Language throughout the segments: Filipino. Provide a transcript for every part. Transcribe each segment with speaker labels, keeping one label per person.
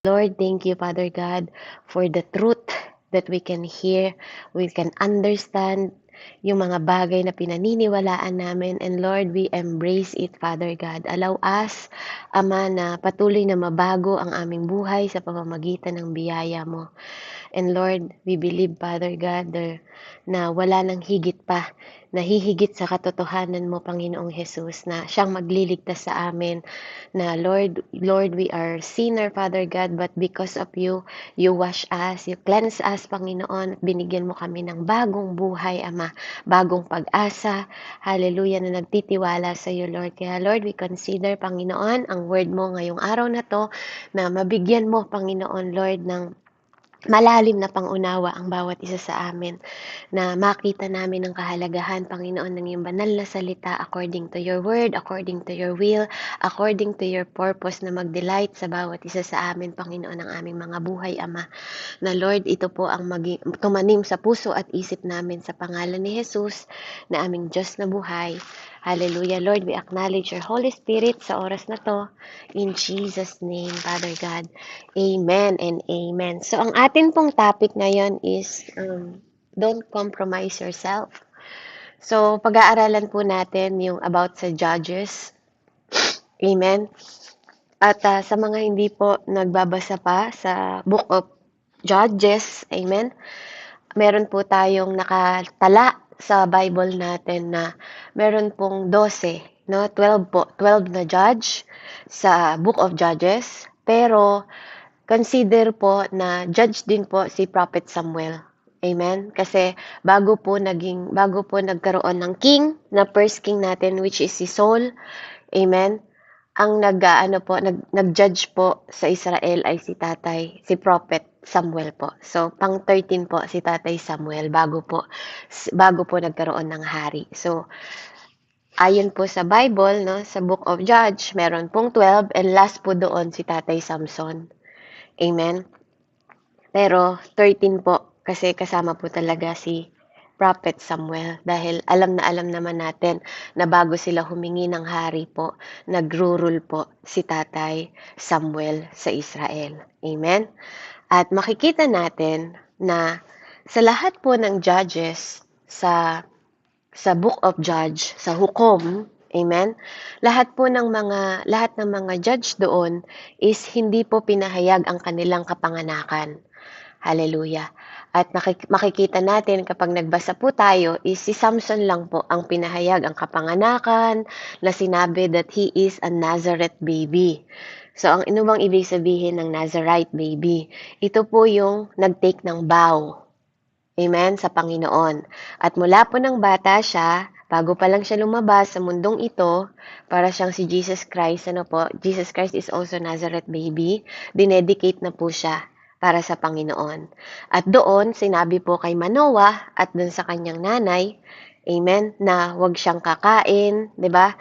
Speaker 1: Lord, thank you, Father God, for the truth that we can hear, we can understand yung mga bagay na pinaniniwalaan namin. And Lord, we embrace it, Father God. Allow us, Ama, na patuloy na mabago ang aming buhay sa pamamagitan ng biyaya mo. And Lord, we believe, Father God, na wala nang higit pa, na hihigit sa katotohanan mo, Panginoong Jesus, na siyang magliligtas sa amin, na Lord, we are sinner, Father God, but because of you, you wash us, you cleanse us, Panginoon, at binigyan mo kami ng bagong buhay, Ama, bagong pag-asa, hallelujah, na nagtitiwala sa iyo, Lord. Kaya, Lord, we consider, Panginoon, ang word mo ngayong araw na to, na mabigyan mo, Panginoon, Lord, ng malalim na pangunawa ang bawat isa sa amin, na makita namin ang kahalagahan, Panginoon, ng iyong banal na salita according to your word, according to your will, according to your purpose na mag-delight sa bawat isa sa amin, Panginoon, ng aming mga buhay, Ama. Na Lord, ito po ang tumanim sa puso at isip namin sa pangalan ni Jesus na aming Diyos na buhay. Hallelujah. Lord, we acknowledge your Holy Spirit sa oras na to. In Jesus' name, Father God. Amen and amen. So, ang atin pong topic ngayon is don't compromise yourself. So, pag-aaralan po natin yung about sa Judges. Amen. At sa mga hindi po nagbabasa pa sa Book of Judges, amen, meron po tayong nakatala sa Bible natin na meron pong 12, no? 12 po, 12 na judge sa Book of Judges. Pero consider po na judge din po si Prophet Samuel. Amen? Kasi bago po nagkaroon ng king, na first king natin which is si Saul. Amen? Ang nag-judge po sa Israel ay si Prophet Samuel po. So, pang 13 po si Tatay Samuel bago po nagkaroon ng hari. So, ayon po sa Bible, no, sa Book of Judge, meron pong 12 and last po doon si Tatay Samson. Amen? Pero 13 po kasi kasama po talaga si Prophet Samuel dahil alam na alam naman natin na bago sila humingi ng hari po, nag-rule po si Tatay Samuel sa Israel. Amen? At makikita natin na sa lahat po ng judges sa Book of Judge, sa Hukom, amen, lahat ng mga judge doon is hindi po pinahayag ang kanilang kapanganakan. Hallelujah. At makikita natin kapag nagbasa po tayo is si Samson lang po ang pinahayag ang kapanganakan na sinabi that he is a Nazareth baby. So, ang inumang ibig sabihin ng Nazarite baby? Ito po yung nag-take ng vow. Amen? Sa Panginoon. At mula po ng bata siya, bago pa lang siya lumabas sa mundong ito, para siyang si Jesus Christ, Jesus Christ is also Nazareth baby, dinedicate na po siya para sa Panginoon. At doon, sinabi po kay Manoah at doon sa kanyang nanay, amen, na huwag siyang kakain, 'di ba?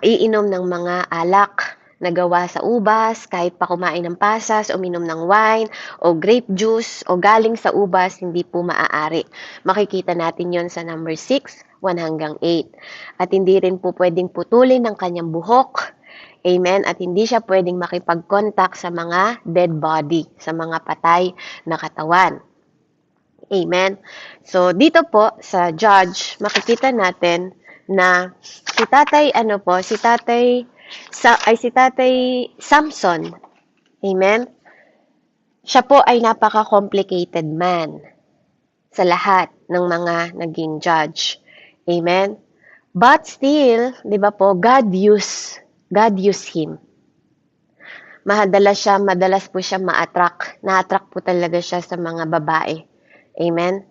Speaker 1: Iinom ng mga alak na gawa sa ubas, kahit pa kumain ng pasas, uminom ng wine, o grape juice, o galing sa ubas, hindi po maaari. Makikita natin yon sa number 6, 1 hanggang 8. At hindi rin po pwedeng putulin ng kanyang buhok, amen, at hindi siya pwedeng makipag-contact sa mga dead body, sa mga patay na katawan. Amen. So, dito po sa judge, makikita natin na si Tatay Samson. Amen. Siya po ay napaka-complicated man sa lahat ng mga naging judge. Amen. But still, 'di ba po, God used him. Madalas po siya ma-attract. Na-attract po talaga siya sa mga babae. Amen.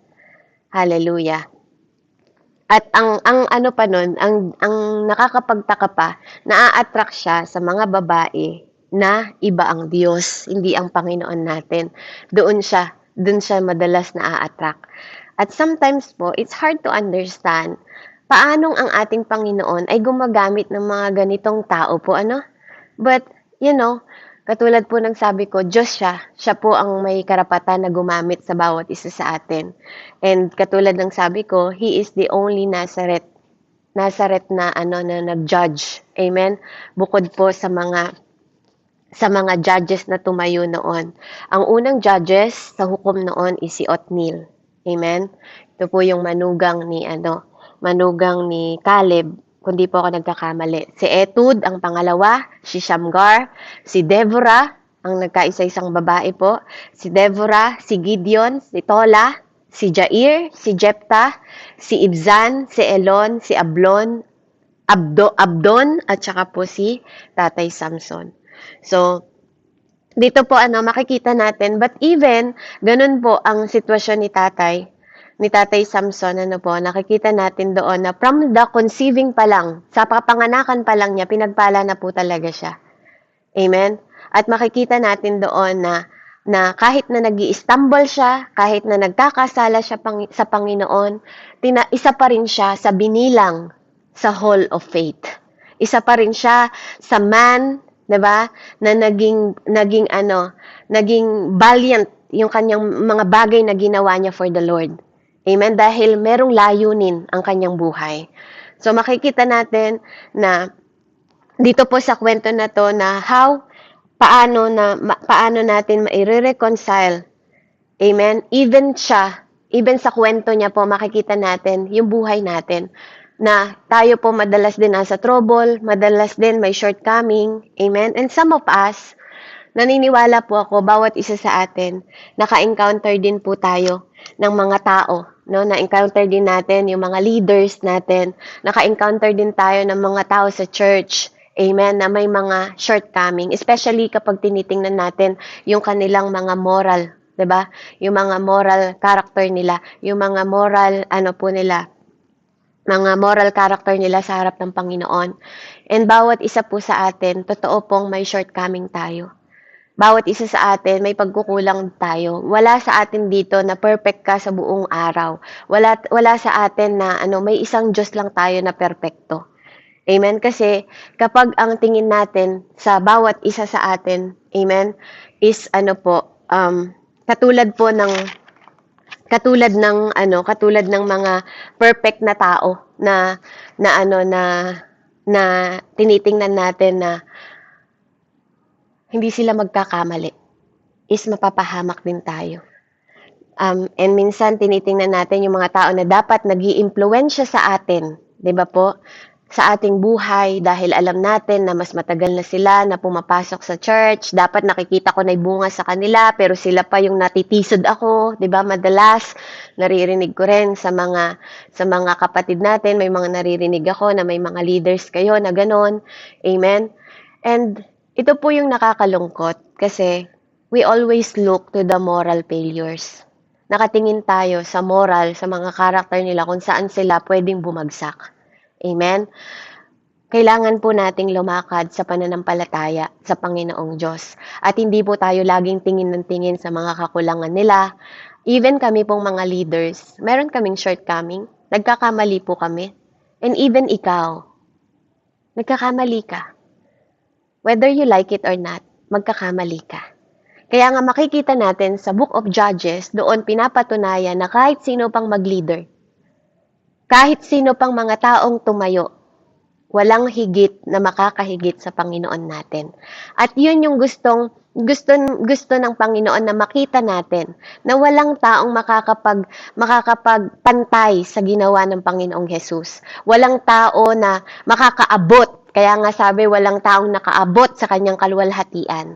Speaker 1: Hallelujah. At ang ano pa nun, ang nakakapagtaka pa, naa-attract siya sa mga babae na iba ang Diyos, hindi ang Panginoon natin. Doon siya madalas naa-attract. At sometimes po, it's hard to understand paanong ang ating Panginoon ay gumagamit ng mga ganitong tao po, ano? But, katulad po ng sabi ko, Diyos siya. Siya po ang may karapatan na gumamit sa bawat isa sa atin. And katulad ng sabi ko, He is the only Nazareth na nag-judge. Amen? Bukod po sa mga judges na tumayo noon. Ang unang judges sa hukom noon is si Othniel. Amen? Ito po yung manugang ni Caleb, kundi po ako nagkakamali. Si Etud ang pangalawa, si Shamgar, si Deborah, ang nagkaisa-isang babae po, si Deborah, si Gideon, si Tola, si Jair, si Jephthah, si Ibzan, si Elon, si Abdon, at saka po si Tatay Samson. So, dito po makikita natin, but even ganun po ang sitwasyon ni Tatay Samson, nakikita natin doon na from the conceiving pa lang, sa papanganakan pa lang niya, pinagpala na po talaga siya. Amen? At makikita natin doon na kahit na nag-i-stumble siya, kahit na nagkakasala siya sa Panginoon, isa pa rin siya sa binilang sa Hall of Faith. Isa pa rin siya sa man, 'di ba? Na naging valiant yung kanyang mga bagay na ginawa niya for the Lord. Amen? Dahil merong layunin ang kanyang buhay. So makikita natin na dito po sa kwento na to na paano natin mai-reconcile. Amen? Even sa kwento niya po makikita natin yung buhay natin na tayo po madalas din nasa trouble, madalas din may shortcoming. Amen? And some of us, naniniwala po ako, bawat isa sa atin, naka-encounter din po tayo ng mga tao. No? Na-encounter din natin yung mga leaders natin. Naka-encounter din tayo ng mga tao sa church. Amen, na may mga shortcoming. Especially kapag tinitingnan natin yung kanilang mga moral. 'Di ba? Yung mga moral character nila. Yung mga moral, mga moral character nila sa harap ng Panginoon. And bawat isa po sa atin, totoo pong may shortcoming tayo. Bawat isa sa atin, may pagkukulang tayo. Wala sa atin dito na perfect ka sa buong araw. Wala sa atin na may isang Diyos lang tayo na perfecto. Amen? Kasi kapag ang tingin natin sa bawat isa sa atin, amen, is katulad ng mga perfect na tao na tinitingnan natin na hindi sila magkakamali, is mapapahamak din tayo. And minsan tinitingnan natin yung mga tao na dapat nag-iimpluwensya sa atin, 'di ba po? Sa ating buhay dahil alam natin na mas matagal na sila na pumapasok sa church, dapat nakikita ko na bunga sa kanila pero sila pa yung natitisod ako, 'di ba? Madalas naririnig ko rin sa mga kapatid natin, may mga naririnig ako na may mga leaders kayo na ganon. Amen. And ito po yung nakakalungkot kasi we always look to the moral failures. Nakatingin tayo sa moral, sa mga karakter nila kung saan sila pwedeng bumagsak. Amen? Kailangan po nating lumakad sa pananampalataya sa Panginoong Diyos. At hindi po tayo laging tingin ng tingin sa mga kakulangan nila. Even kami pong mga leaders, meron kaming shortcoming. Nagkakamali po kami. And even ikaw, nagkakamali ka. Whether you like it or not, magkakamali ka. Kaya nga makikita natin sa Book of Judges, doon pinapatunayan na kahit sino pang mag-leader, kahit sino pang mga taong tumayo, walang higit na makakahigit sa Panginoon natin. At yun yung gusto ng Panginoon na makita natin, na walang taong makakapagpantay sa ginawa ng Panginoong Jesus. Walang tao na makakaabot. Kaya nga sabi, walang taong nakaabot sa kanyang kaluwalhatian.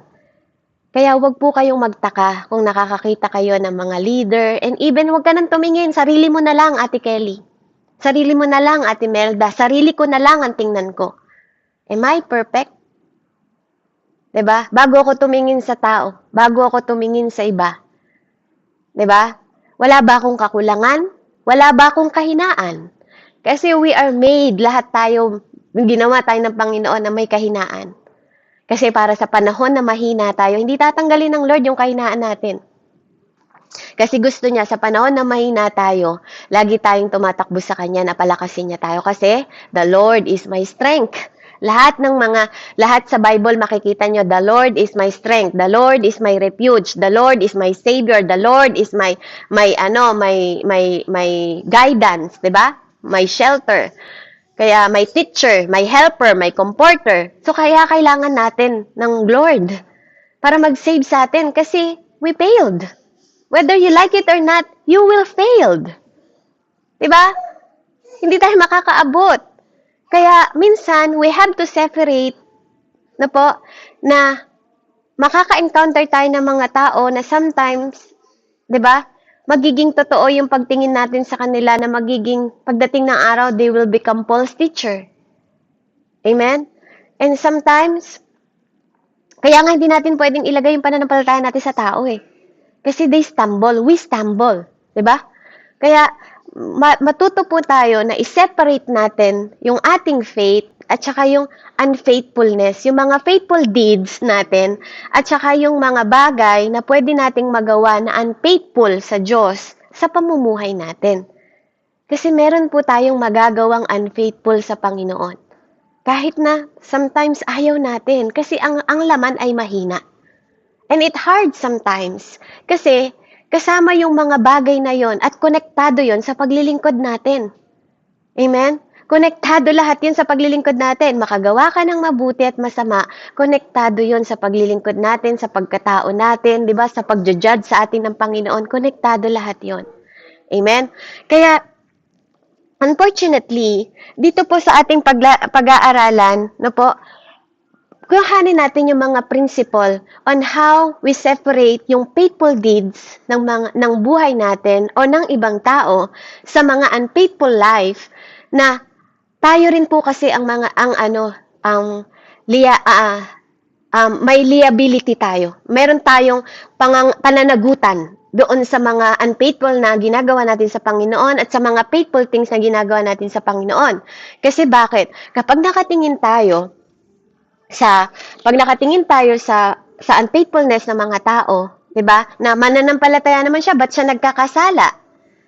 Speaker 1: Kaya wag po kayong magtaka kung nakakakita kayo ng mga leader, and even wag ka nang tumingin, sarili mo na lang, Ate Kelly. Sarili mo na lang, Ate Melda. Sarili ko na lang ang tingnan ko. Am I perfect? 'Di ba? Bago ako tumingin sa tao, bago ako tumingin sa iba. 'Di ba? Wala ba akong kakulangan? Wala ba akong kahinaan? Kasi we are made, lahat tayo, ginawa tayo ng Panginoon na may kahinaan. Kasi para sa panahon na mahina tayo, hindi tatanggalin ng Lord yung kahinaan natin. Kasi gusto niya sa panahon na mahina tayo, lagi tayong tumatakbo sa Kanya na palakasin niya tayo. Kasi the Lord is my strength. Lahat sa Bible makikita nyo, the Lord is my strength, the Lord is my refuge, the Lord is my Savior, the Lord is my guidance, 'di ba? My shelter. Kaya may teacher, may helper, may comforter. So kaya kailangan natin ng Lord. para mag-save sa atin kasi we failed. Whether you like it or not, you will failed. Diba? Hindi tayo makakaabot. Kaya minsan, we have to separate na po, na makaka-encounter tayo ng mga tao na sometimes, di ba, magiging totoo yung pagtingin natin sa kanila na magiging, pagdating ng araw, they will become false teacher. Amen? And sometimes, kaya nga hindi natin pwedeng ilagay yung pananampalataya natin sa tao eh. Kasi they stumble, we stumble. Di ba? Kaya, matuto po tayo na i-separate natin yung ating faith at saka yung unfaithfulness, yung mga faithful deeds natin at saka yung mga bagay na pwede nating magawa na unfaithful sa Diyos sa pamumuhay natin. Kasi meron po tayong magagawang unfaithful sa Panginoon. Kahit na sometimes ayaw natin kasi ang laman ay mahina. And it hard sometimes kasi kasama yung mga bagay na yon at konektado yon sa paglilingkod natin. Amen? Konektado lahat yun sa paglilingkod natin. Makagawa ka ng mabuti at masama, konektado yon sa paglilingkod natin, sa pagkatao natin, di ba? Sa pagja-judge sa atin ng Panginoon, konektado lahat yon. Amen? Kaya, unfortunately, dito po sa ating pag-aaralan, no po, kuhanin natin yung mga principle on how we separate yung faithful deeds ng buhay natin o ng ibang tao sa mga unfaithful life na tayo rin po kasi may liability tayo. Meron tayong pananagutan doon sa mga unfaithful na ginagawa natin sa Panginoon at sa mga faithful things na ginagawa natin sa Panginoon. Kasi bakit? Kapag nakatingin tayo sa unfaithfulness ng mga tao, 'di ba? Na mananampalataya naman siya, ba't siya nagkakasala?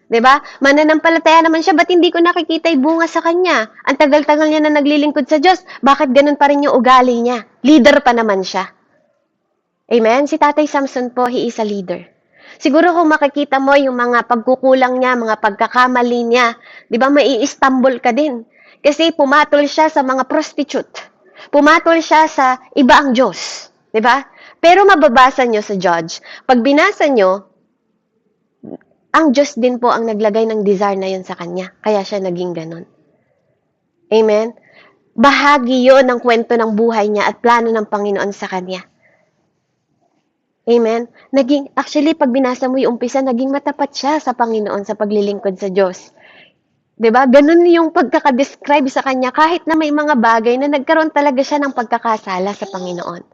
Speaker 1: 'Di ba? Mananampalataya naman siya, ba't hindi ko nakikita 'yung bunga sa kanya? Ang tagal-tagal niya na naglilingkod sa Diyos, bakit ganun pa rin 'yung ugali niya? Leader pa naman siya. Amen? Si Tatay Samson po, he is a leader. Siguro kung makikita mo 'yung mga pagkukulang niya, mga pagkakamali niya, 'di ba, mai-stumble ka din. Kasi pumatol siya sa mga prostitute. Pumatol siya sa iba ang Diyos. Diba? Pero mababasa nyo sa Judge, pag binasa nyo, ang Diyos din po ang naglagay ng desire na yun sa kanya. Kaya siya naging ganun. Amen? Bahagi yun ng kwento ng buhay niya at plano ng Panginoon sa kanya. Amen? Actually, pag binasa mo yung umpisa, naging matapat siya sa Panginoon sa paglilingkod sa Diyos. 'Di ba? Ganun yung pagkaka-describe sa kanya kahit na may mga bagay na nagkaroon talaga siya ng pagkakasala sa Panginoon.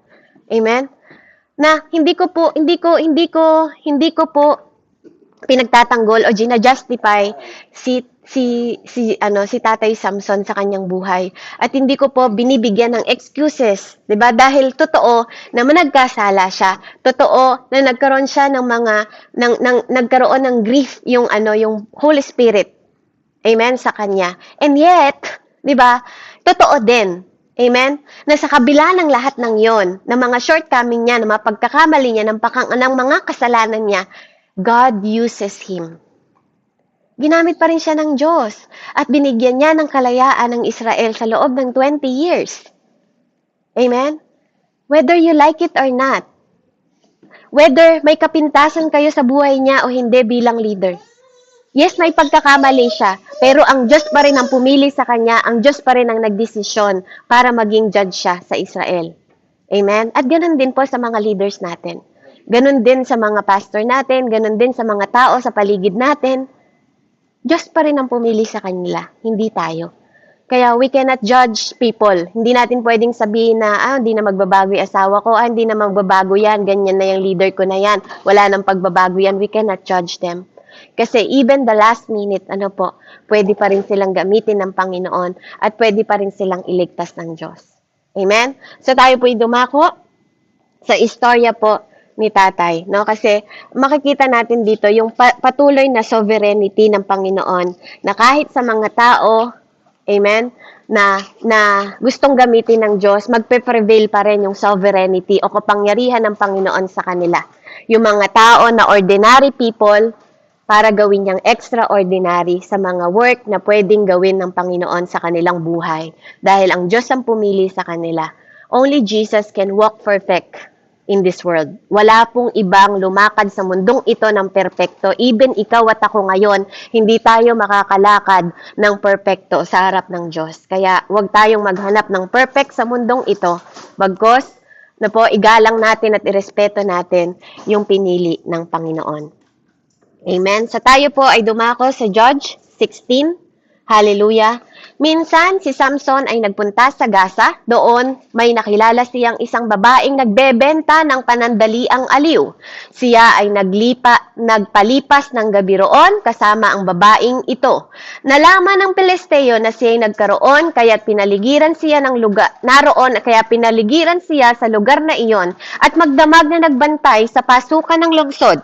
Speaker 1: Amen? Na hindi ko po pinagtatanggol o gina-justify si Tatay Samson sa kanyang buhay. At hindi ko po binibigyan ng excuses, 'di ba? Dahil totoo na nagkasala siya. Totoo na nagkaroon siya ng nagkaroon ng grief yung Holy Spirit. Amen, sa kanya. And yet, di ba, totoo din, amen, na sa kabila ng lahat ng yon, ng mga shortcoming niya, ng mga pagkakamali niya, ng mga kasalanan niya, God uses him. Ginamit pa rin siya ng Diyos at binigyan niya ng kalayaan ng Israel sa loob ng 20 years. Amen? Whether you like it or not, whether may kapintasan kayo sa buhay niya o hindi bilang leader, yes, may pagkakamali siya, pero ang Diyos pa rin ang pumili sa kanya, ang Diyos pa rin ang nagdesisyon para maging judge siya sa Israel. Amen? At ganun din po sa mga leaders natin. Ganun din sa mga pastor natin, ganun din sa mga tao sa paligid natin. Diyos pa rin ang pumili sa kanila, hindi tayo. Kaya we cannot judge people. Hindi natin pwedeng sabihin na, hindi na magbabago yung asawa ko, hindi na magbabago yan, ganyan na yung leader ko na yan, wala nang pagbabago yan, we cannot judge them. Kasi even the last minute, pwede pa rin silang gamitin ng Panginoon at pwede pa rin silang iligtas ng Diyos. Amen? So tayo po'y dumako sa istorya po ni Tatay, no? Kasi makikita natin dito yung patuloy na sovereignty ng Panginoon na kahit sa mga tao, amen, na gustong gamitin ng Diyos, magpe-prevail pa rin yung sovereignty o kapangyarihan ng Panginoon sa kanila. Yung mga tao na ordinary people, para gawin niyang extraordinary sa mga work na pwedeng gawin ng Panginoon sa kanilang buhay. Dahil ang Diyos ang pumili sa kanila. Only Jesus can walk perfect in this world. Wala pong ibang lumakad sa mundong ito ng perpekto. Even ikaw at ako ngayon, hindi tayo makakalakad ng perpekto sa harap ng Diyos. Kaya huwag tayong maghanap ng perfect sa mundong ito. Bagkos, na po, igalang natin at irespeto natin yung pinili ng Panginoon. Amen. So tayo po ay dumako sa Judge 16. Hallelujah. Minsan, si Samson ay nagpunta sa Gaza. Doon, may nakilala siyang isang babaeng nagbebenta ng panandaliang aliw. Siya ay nagpalipas ng gabi roon kasama ang babaeng ito. Nalaman ng Pilisteo na siya ay nagkaroon, kaya pinaligiran siya sa lugar na iyon at magdamag na nagbantay sa pasukan ng lungsod.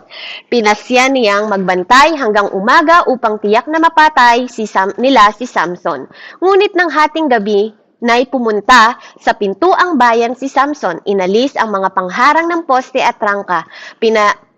Speaker 1: Pinasya niyang magbantay hanggang umaga upang tiyak na mapatay si Samson. Ngunit ng hating gabi, na'y pumunta sa pintuang bayan si Samson. Inalis ang mga pangharang ng poste at trangka.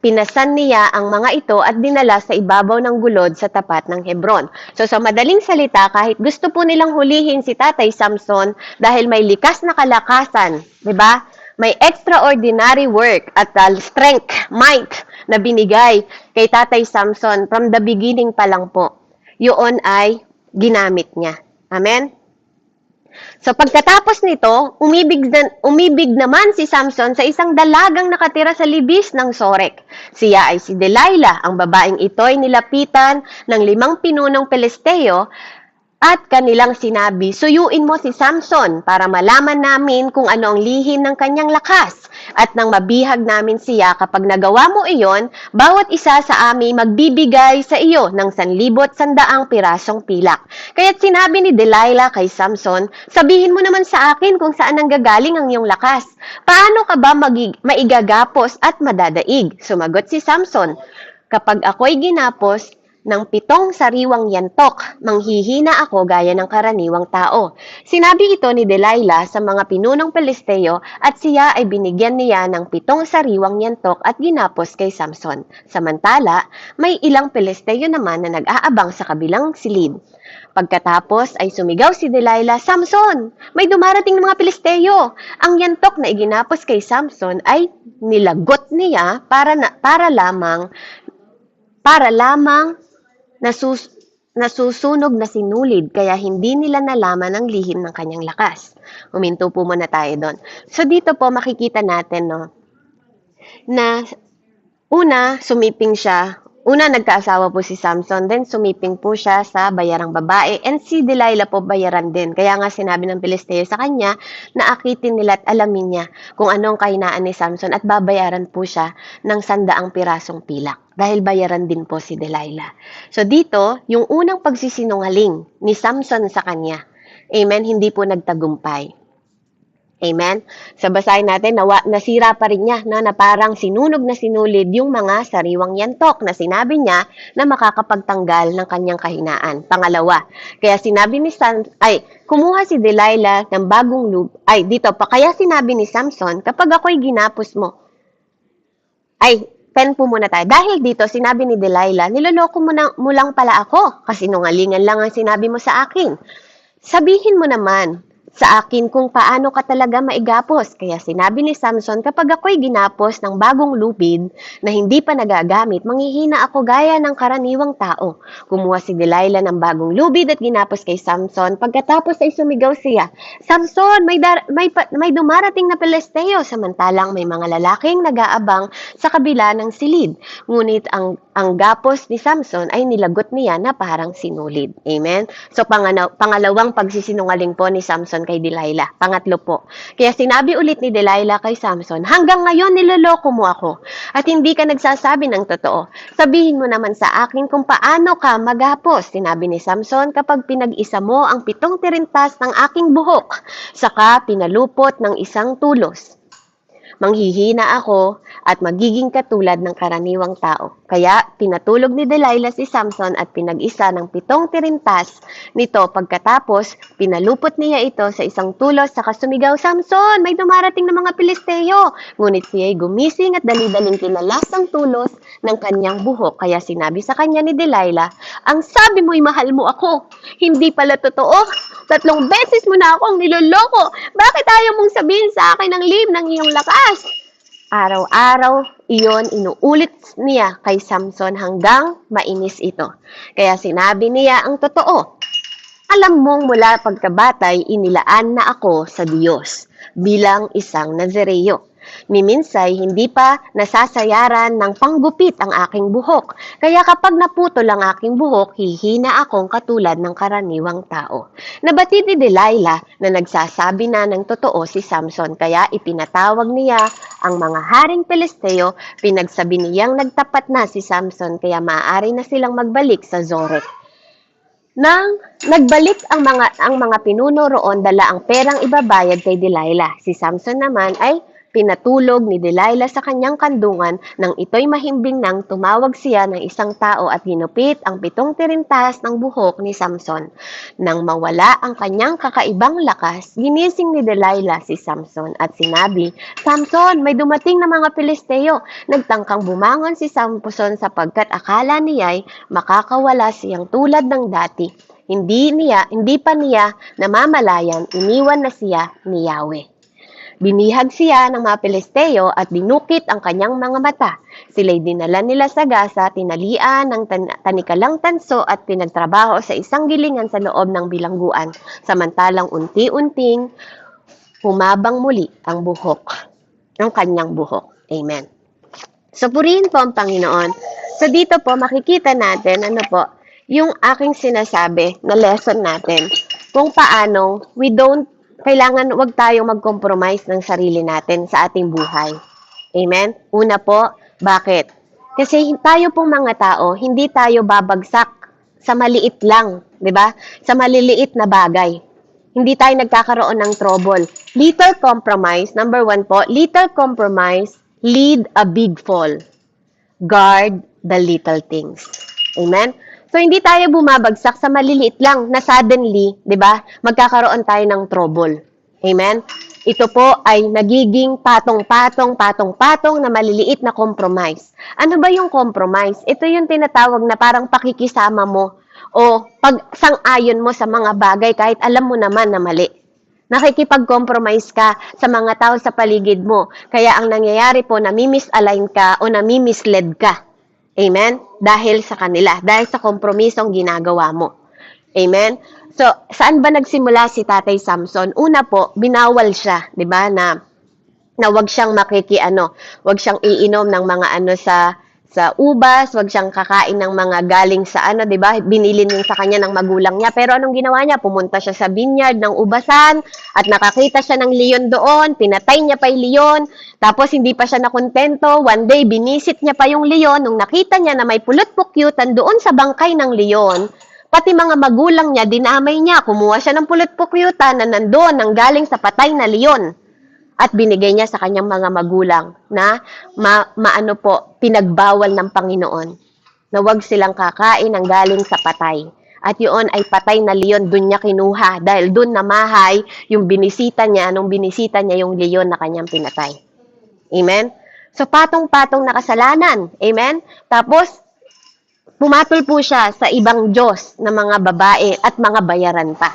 Speaker 1: Pinasan niya ang mga ito at dinala sa ibabaw ng gulod sa tapat ng Hebron. So sa madaling salita, kahit gusto po nilang hulihin si Tatay Samson dahil may likas na kalakasan, di ba? May extraordinary work at strength, might na binigay kay Tatay Samson from the beginning pa lang po. Yun ay ginamit niya. Amen? So pagkatapos nito, umibig naman si Samson sa isang dalagang nakatira sa libis ng Sorek. Siya ay si Delilah. Ang babaeng ito ay nilapitan ng 5 pinunong Pilisteo at kanilang sinabi, suyuin mo si Samson para malaman namin kung ano ang lihim ng kanyang lakas. At nang mabihag namin siya, kapag nagawa mo iyon, bawat isa sa amin magbibigay sa iyo ng 1,100 pirasong pilak. Kaya't sinabi ni Delilah kay Samson, sabihin mo naman sa akin kung saan nanggagaling ang iyong lakas. Paano ka ba maigagapos at madadaig? Sumagot si Samson, kapag ako'y ginapos ng 7 sariwang yantok, manghihina ako gaya ng karaniwang tao. Sinabi ito ni Delilah sa mga pinunong Pilisteo at siya ay binigyan niya ng 7 sariwang yantok at ginapos kay Samson. Samantala, may ilang Pilisteo naman na nag-aabang sa kabilang silid. Pagkatapos ay sumigaw si Delilah, Samson, may dumarating ng mga Pilisteo. Ang yantok na iginapos kay Samson ay nilagot niya para lamang nasusunog na sinulid, kaya hindi nila nalaman ang lihim ng kanyang lakas. Huminto po muna tayo doon. So dito po makikita natin na una sumiping siya. Una, nagkaasawa po si Samson, then sumiping po siya sa bayarang babae, and si Delilah po bayaran din. Kaya nga sinabi ng Pilisteo sa kanya na akitin nila at alamin niya kung anong kahinaan ni Samson at babayaran po siya ng 100 pirasong pilak. Dahil bayaran din po si Delilah. So dito, yung unang pagsisinungaling ni Samson sa kanya, amen, hindi po nagtagumpay. Amen? So basahin natin, nasira pa rin niya na parang sinunog na sinulid yung mga sariwang yantok na sinabi niya na makakapagtanggal ng kanyang kahinaan. Pangalawa, kaya sinabi ni kumuha si Delilah ng bagong kaya sinabi ni Samson, kapag ako'y ginapos mo, 10 po muna tayo. Dahil dito, sinabi ni Delilah, niloloko mo lang pala ako, kasi nungalingan lang ang sinabi mo sa akin. Sabihin mo naman sa akin kung paano ka talaga maigapos. Kaya sinabi ni Samson, kapag ako'y ginapos ng bagong lubid na hindi pa nagagamit, manghihina ako gaya ng karaniwang tao. Kumuha si Delilah ng bagong lubid at ginapos kay Samson. Pagkatapos ay sumigaw siya, Samson, may dumarating na Pilisteo, samantalang may mga lalaking nag-aabang sa kabila ng silid. Ngunit ang gapos ni Samson ay nilagot niya na parang sinulid. Amen? So pangalawang pagsisinungaling po ni Samson kay Delilah. Pangatlo po. Kaya sinabi ulit ni Delilah kay Samson, hanggang ngayon niloloko mo ako at hindi ka nagsasabi ng totoo. Sabihin mo naman sa akin kung paano ka magapos. Sinabi ni Samson, kapag pinag-isa mo ang 7 tirintas ng aking buhok, saka pinalupot ng isang tulos. Manghihina ako at magiging katulad ng karaniwang tao. Kaya pinatulog ni Delilah si Samson at pinag-isa ng 7 tirintas nito. Pagkatapos, pinalupot niya ito sa isang tulos, saka sumigaw, Samson, may dumarating na mga Pilisteo. Ngunit siya'y gumising at dali-daling kinalas ang tulos ng kanyang buhok. Kaya sinabi sa kanya ni Delilah, ang sabi mo'y mahal mo ako. Hindi pala totoo. 3 beses mo na akong niloloko. Bakit ayaw mong sabihin sa akin ang lihim ng iyong lakas? Araw-araw, iyon inuulit niya kay Samson hanggang mainis ito. Kaya sinabi niya ang totoo. Alam mong mula pagkabatay, inilaan na ako sa Diyos bilang isang Nazareo. Miminsay, hindi pa nasasayaran ng panggupit ang aking buhok. Kaya kapag naputol ang aking buhok, hihina akong katulad ng karaniwang tao. Nabatid ni Delilah na nagsasabi na ng totoo si Samson, kaya ipinatawag niya ang mga haring Pelisteo, pinagsabi niyang nagtapat na si Samson, kaya maaari na silang magbalik sa Zorek. Nang nagbalik ang mga pinuno roon, dala ang perang ibabayad kay Delilah. Si Samson naman ay pinatulog ni Delilah sa kanyang kandungan. Nang ito'y mahimbing nang tumawag siya ng isang tao at ginupit ang 7 tirintas ng buhok ni Samson. Nang mawala ang kanyang kakaibang lakas, ginising ni Delilah si Samson at sinabi, "Samson, may dumating na mga Pilisteo." Nagtangkang bumangon si Samson sapagkat akala niya'y makakawala siyang tulad ng dati. Hindi pa niya namamalayan, iniwan na siya ni Yahweh. Binihag siya ng mga Pilisteo at dinukit ang kanyang mga mata. Sila'y dinala nila sa Gaza, tinalian ng tanikalang tanso at pinagtrabaho sa isang gilingan sa loob ng bilangguan, samantalang unti-unting humabang muli ang kanyang buhok. Amen. So, purihin po ang Panginoon. So, dito po makikita natin, yung aking sinasabi na lesson natin, kung paano kailangan wag tayong mag-compromise ng sarili natin sa ating buhay. Amen? Una po, bakit? Kasi tayo pong mga tao, hindi tayo babagsak sa maliit lang, di ba? Sa maliliit na bagay. Hindi tayo nagkakaroon ng trouble. Little compromise, number 1 po, little compromise lead a big fall. Guard the little things. Amen? So, hindi tayo bumabagsak sa maliliit lang na suddenly, di ba, magkakaroon tayo ng trouble. Amen? Ito po ay nagiging patong-patong na maliliit na compromise. Ano ba yung compromise? Ito yung tinatawag na parang pakikisama mo o pagsang-ayon mo sa mga bagay kahit alam mo naman na mali. Nakikipag-compromise ka sa mga tao sa paligid mo. Kaya ang nangyayari po, nami-misalign ka o nami-misled ka. Amen? Dahil sa kanila, dahil sa kompromisong ginagawa mo. Amen? So, saan ba nagsimula si Tatay Samson? Una po, binawal siya, 'di ba? Na wag siyang wag siyang iinom ng mga sa ubas, wag siyang kakain ng mga galing sa 'di ba? Binili niya sa kanya ng magulang niya. Pero anong ginawa niya? Pumunta siya sa vineyard ng ubasan at nakakita siya ng leon doon, pinatay niya pa yung leon. Tapos hindi pa siya nakontento. One day binisit niya pa yung leon nung nakita niya na may pulot-pukyutan doon sa bangkay ng leon. Pati mga magulang niya, dinamay niya, kumuha siya ng pulot-pukyutan na nandoon nang galing sa patay na leon. At binigay niya sa kanyang mga magulang na pinagbawal ng Panginoon na huwag silang kakain ng galing sa patay. At yun ay patay na leon, dun niya kinuha dahil dun namahay yung binisita niya, nung binisita niya yung leon na kanyang pinatay. Amen? So, patong-patong na kasalanan. Amen? Tapos, pumatol po siya sa ibang Diyos na mga babae at mga bayaran pa.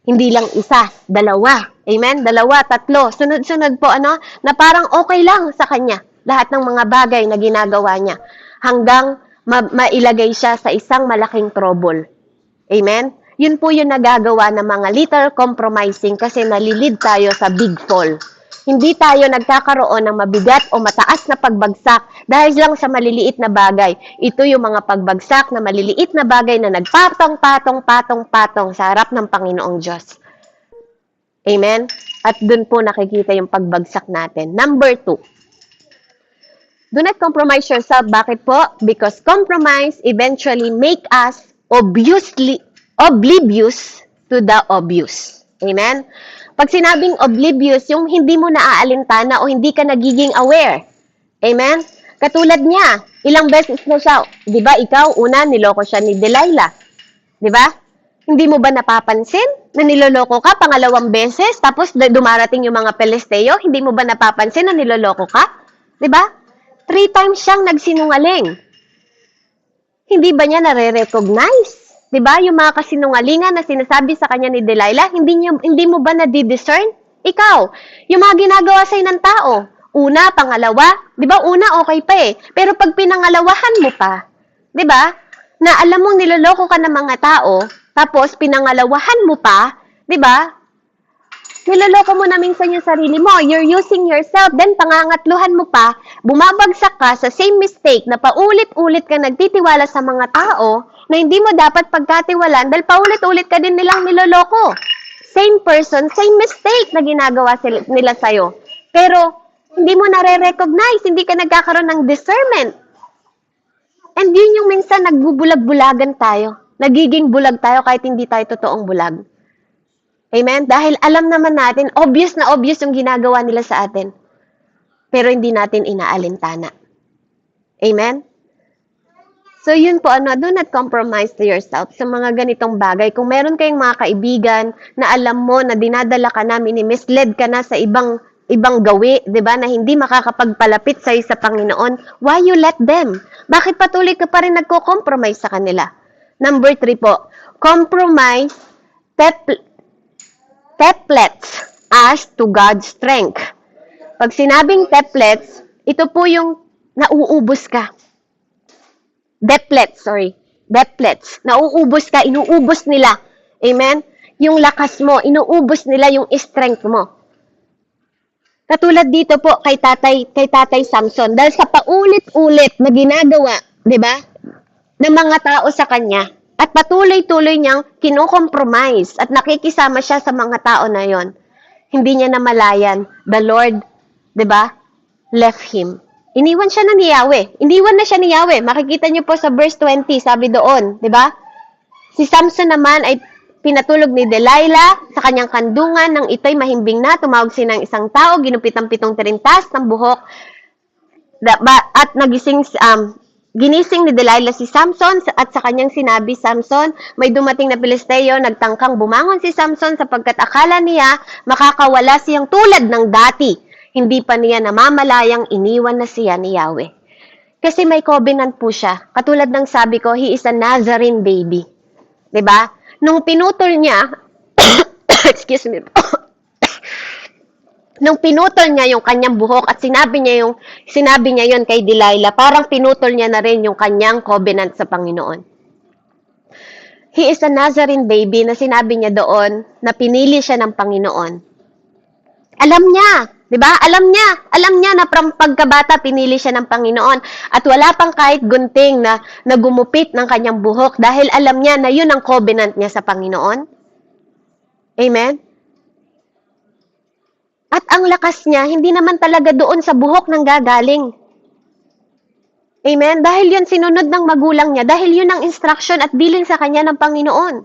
Speaker 1: Hindi lang isa, dalawa. Amen? 2, 3. Sunod-sunod po, na parang okay lang sa kanya. Lahat ng mga bagay na ginagawa niya. Hanggang mailagay siya sa isang malaking trouble. Amen? Yun po yung nagagawa ng mga little compromising kasi nalilid tayo sa big fall. Hindi tayo nagkakaroon ng mabigat o mataas na pagbagsak dahil lang sa maliliit na bagay. Ito yung mga pagbagsak na maliliit na bagay na nagpatong-patong sa harap ng Panginoong Diyos. Amen? At dun po nakikita yung pagbagsak natin. Number 2. Do not compromise yourself. Bakit po? Because compromise eventually make us oblivious to the obvious. Amen? Pag sinabing oblivious, yung hindi mo naaalintana o hindi ka nagiging aware. Amen? Katulad niya, ilang beses na siya, di ba, ikaw, una, niloko siya ni Delilah. Di ba? Hindi mo ba napapansin na niloloko ka pangalawang beses, tapos dumarating yung mga Pelisteo, hindi mo ba napapansin na niloloko ka? Di ba? 3 times siyang nagsinungaling. Hindi ba niya nare-recognize? Diba? Yung mga kasinungalingan na sinasabi sa kanya ni Delilah, hindi mo ba na-discern? Ikaw, yung mga ginagawa sa'yo ng tao, Una, pangalawa, 'di ba? Una okay pa eh. Pero pag pinangalawahan mo pa, 'di ba? Na alam mong niloloko ka ng mga tao, tapos pinangalawahan mo pa, 'di ba? Niloloko mo na minsan yung sarili mo. You're using yourself. Then, pangangatluhan mo pa, bumabagsak ka sa same mistake na paulit-ulit ka nagtitiwala sa mga tao na hindi mo dapat pagkatiwalaan dahil paulit-ulit ka din nilang niloloko. Same person, same mistake na ginagawa nila sa'yo. Pero, hindi mo nare-recognize, hindi ka nagkakaroon ng discernment. And yun yung minsan nagbubulag-bulagan tayo. Nagiging bulag tayo kahit hindi tayo totoong bulag. Amen? Dahil alam naman natin, obvious na obvious yung ginagawa nila sa atin. Pero hindi natin inaalintana. Amen? So yun po, do not compromise to yourself sa mga ganitong bagay. Kung meron kayong mga kaibigan na alam mo na dinadala ka na, mini-misled ka na sa ibang gawi, 'di ba, na hindi makakapagpalapit sa sa Panginoon, why you let them? Bakit patuloy ka pa rin nagko-compromise sa kanila? Number 3 po, compromise templates as to God's strength. Pag sinabing templates, ito po yung nauubos ka. Templates. Nauubos ka, inuubos nila. Amen? Yung lakas mo, inuubos nila yung strength mo. Katulad dito po kay Tatay Samson, dahil sa paulit-ulit na ginagawa, 'di ba? Ng mga tao sa kanya, at patuloy-tuloy niyang kinokompromise at nakikisama siya sa mga tao na yon. Hindi niya namalayan, the Lord, 'di ba, left him. Iniwan siya na ni Yahweh. Iniwan na siya ni Yahweh. Makikita niyo po sa verse 20, sabi doon, 'di ba? Si Samson naman ay pinatulog ni Delilah sa kanyang kandungan nang ito'y mahimbing na, tumawag siya ng isang tao, ginupit ang 7 tirintas ng buhok at ginising ni Delilah si Samson at sa kanyang sinabi, Samson, may dumating na Pilisteo, nagtangkang bumangon si Samson sapagkat akala niya makakawala siyang tulad ng dati. Hindi pa niya namamalayang iniwan na siya ni Yahweh. Kasi may covenant po siya. Katulad ng sabi ko, he is a Nazarene baby. 'Di ba? Nung pinutol niya, excuse me po, nung pinutol niya yung kanyang buhok at sinabi niya yon kay Delilah, parang pinutol niya na rin yung kanyang covenant sa Panginoon. He is a Nazarene baby na sinabi niya doon na pinili siya ng Panginoon. Alam niya, 'di ba? Alam niya na pagkabata pinili siya ng Panginoon at wala pang kahit gunting na gumupit ng kanyang buhok dahil alam niya na yun ang covenant niya sa Panginoon. Amen? At ang lakas niya, hindi naman talaga doon sa buhok nang gagaling. Amen? Dahil yun sinunod ng magulang niya, dahil yun ang instruction at bilin sa kanya ng Panginoon.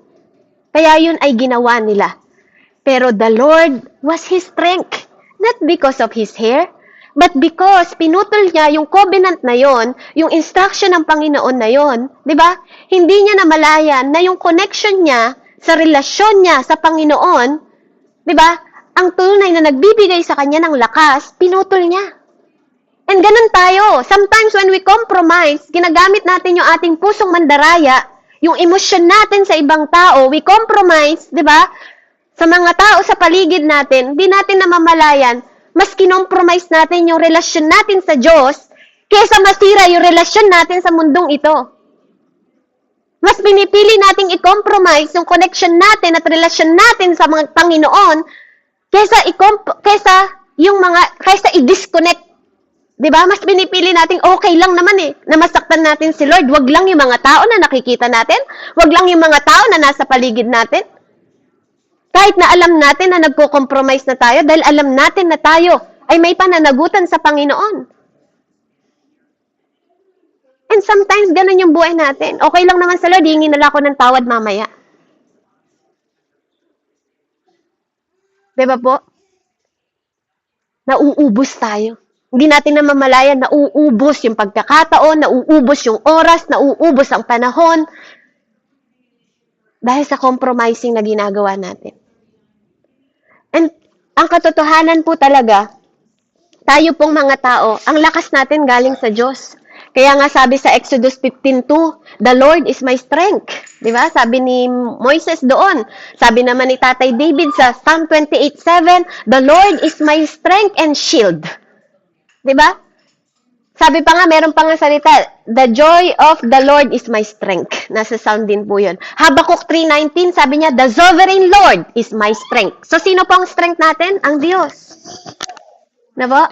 Speaker 1: Kaya yun ay ginawa nila. Pero the Lord was his strength. Not because of his hair, but because pinutol niya yung covenant na yon, yung instruction ng Panginoon na yon, 'di ba? Hindi niya namalayan na yung connection niya sa relasyon niya sa Panginoon, 'di ba? Ang tunay na nagbibigay sa kanya ng lakas, pinutol niya. And ganun tayo. Sometimes when we compromise, ginagamit natin yung ating pusong mandaraya, yung emosyon natin sa ibang tao, we compromise, 'di ba? Sa mga tao sa paligid natin, di natin namamalayan, mas kinompromise natin yung relasyon natin sa Diyos kaysa masira yung relasyon natin sa mundong ito. Mas pinipili nating i-compromise yung connection natin at relasyon natin sa mga Panginoon kaysa i-disconnect. 'Di ba? Mas pinipili nating okay lang naman na masaktan natin si Lord. Wag lang yung mga tao na nakikita natin, wag lang yung mga tao na nasa paligid natin. Kahit na alam natin na nagko-compromise na tayo dahil alam natin na tayo ay may pananagutan sa Panginoon. And sometimes, ganun yung buhay natin. Okay lang naman sa Lord, hingi nila ako ng tawad mamaya. Diba po? Nauubos tayo. Hindi natin namamalayan, nauubos yung pagkakataon, nauubos yung oras, nauubos ang panahon. Dahil sa compromising na ginagawa natin. And ang katotohanan po talaga, tayo pong mga tao, ang lakas natin galing sa Diyos. Kaya nga sabi sa Exodus 15:2, the Lord is my strength. Di ba? Sabi ni Moises doon. Sabi naman ni Tatay David sa Psalm 28:7, the Lord is my strength and shield. 'Di ba? Sabi pa nga, meron pa nga salita, the joy of the Lord is my strength. Nasa sound din po yun. Habakuk 3:19, sabi niya, the sovereign Lord is my strength. So, sino po ang strength natin? Ang Diyos. Diba?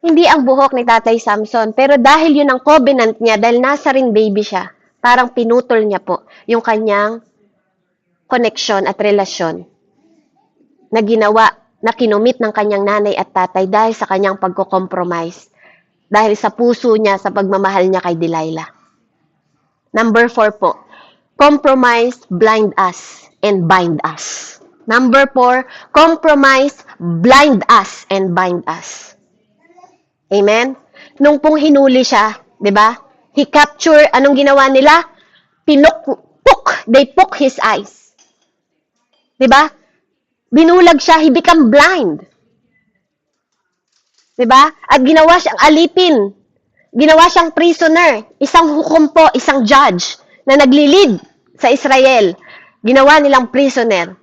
Speaker 1: Hindi ang buhok ni Tatay Samson. Pero dahil yun ang covenant niya, dahil nasa rin baby siya, parang pinutol niya po yung kanyang connection at relasyon na ginawa, na kinumit ng kanyang nanay at tatay dahil sa kanyang pagko-compromise. Dahil sa puso niya, sa pagmamahal niya kay Delilah. Number 4 po, compromise blind us and bind us. Number 4, compromise blind us and bind us. Amen? Nung pong hinuli siya, di ba? He captured, anong ginawa nila? They poke his eyes. Di ba? Binulag siya, he become blind. Diba? At ginawa siyang alipin. Ginawa siyang prisoner. Isang hukom po, isang judge na naglilid sa Israel. Ginawa nilang prisoner.